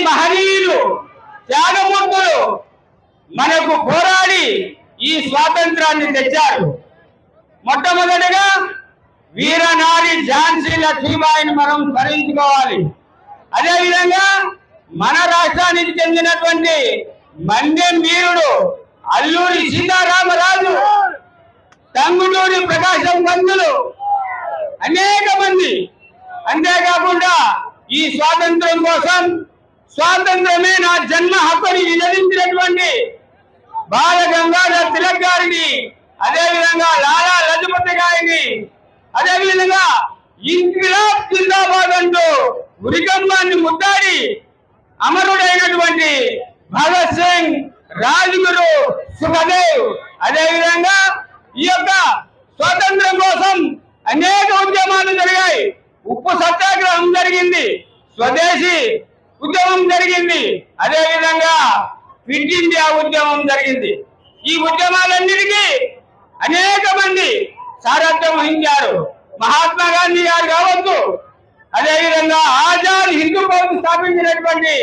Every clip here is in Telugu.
మహనీయులు త్యాగమూర్తులు మనకు పోరాడి ఈ స్వాతంత్రాన్ని తెచ్చారు. మొట్టమొదటిగా వీరనారి ఝాన్సీ లక్ష్మీబాయిని మనం స్మరించుకోవాలి. అదేవిధంగా మన రాష్ట్రానికి చెందినటువంటి మన్యం వీరుడు అల్లూరి సీతారామరాజు, టంగుటూరి ప్రకాశం పంతులు, అనేక మంది. అంతేకాకుండా ఈ స్వాతంత్రం కోసం స్వాతంత్రమే నా జన్మ హక్కుని నినదించినటువంటి బాల గంగాధర్ తిలక్ గారిని, అదేవిధంగా లాలా లజపతి గారిని, అదేవిధంగా ఇంక్విలాబ్ జిందాబాద్ అంటూ ఉరికంబాన్ని ముద్దాడి అమరుడైనటువంటి భగత్ సింగ్, రాజ్గురు, సుఖదేవ్, అదేవిధంగా ఈ యొక్క స్వాతంత్రం కోసం అనేక ఉద్యమాలు జరిగాయి. ఉప్పు సత్యాగ్రహం జరిగింది, స్వదేశీ ఉద్యమం జరిగింది, అదేవిధంగా ఫిట్ ఇండియా ఉద్యమం జరిగింది. ఈ ఉద్యమాలన్నిటికీ అనేక మంది సారథ్యం వహించారు. మహాత్మా గాంధీ గారు కావచ్చు, అదేవిధంగా ఆజాద్ హిందూ ఫౌజ్ స్థాపించినటువంటి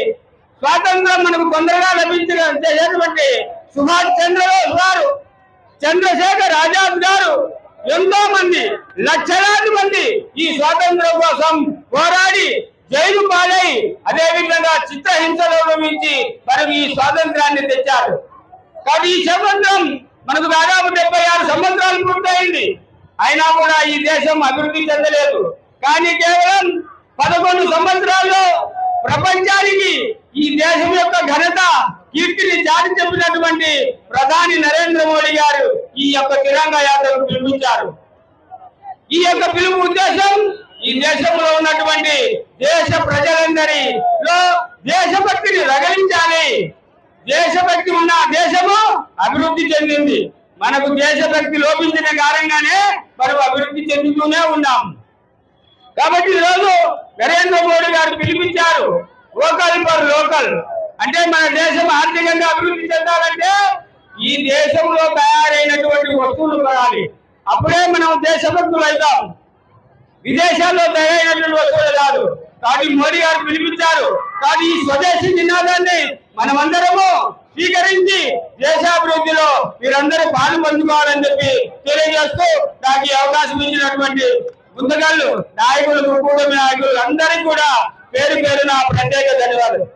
స్వాతంత్రం మనకు తొందరగా లభించినటువంటి సుభాష్ చంద్రబోస్ గారు, చంద్రశేఖర్ ఆజాద్ గారు, ఎంతో మంది లక్షలాది మంది ఈ స్వాతంత్రం కోసం పోరాడి జైలు పాలై, అదేవిధంగా చిత్రహింసలు అనుభవించి మరి ఈ స్వాతంత్రాన్ని తెచ్చారు. కాబట్టి ఈ స్వాతంత్రం మనకు దాదాపు 76 సంవత్సరాలు పూర్తయింది. అయినా కూడా ఈ దేశం అభివృద్ధి చెందలేదు. కానీ కేవలం 11 సంవత్సరాల్లో ప్రపంచానికి ఈ దేశం యొక్క ఘనత, కీర్తిని చాటి చెప్పినటువంటి ప్రధాని నరేంద్ర మోడీ గారు ఈ యొక్క తిరంగా యాత్రను పిలిపించారు. ఈ యొక్క పిలుపు ఉద్దేశం ఈ దేశంలో ఉన్నటువంటి దేశ ప్రజలందరిలో దేశభక్తిని రగిలించాలి. దేశభక్తి ఉన్న దేశము అభివృద్ధి చెందింది. మనకు దేశభక్తి లోపించిన కారణంగానే మనం అభివృద్ధి చెందుతూనే ఉన్నాం. కాబట్టి ఈరోజు నరేంద్ర మోడీ గారు పిలిపించారు వోకల్ ఫర్ లోకల్. అంటే మన దేశం ఆర్థికంగా అభివృద్ధి చెందాలంటే ఈ దేశంలో తయారైనటువంటి వస్తువులు కొనాలి. అప్పుడే మనం దేశభక్తులు అవుతాం. విదేశాల్లో తయారైనటువంటి వస్తువులు కాదు. కాబట్టి మోడీ గారు పిలిపించారు. కానీ ఈ స్వదేశీ నినాదాన్ని మనమందరము స్వీకరించి దేశాభివృద్ధిలో మీరందరూ పాలు పంచుకోవాలని చెప్పి తెలియజేస్తూ నాకు ఈ అవకాశం ఇచ్చినటువంటి ముందుగాళ్ళు నాయకులకు, కూటమి నాయకులు అందరికీ కూడా పేరు పేరున ప్రత్యేక ధన్యవాదాలు.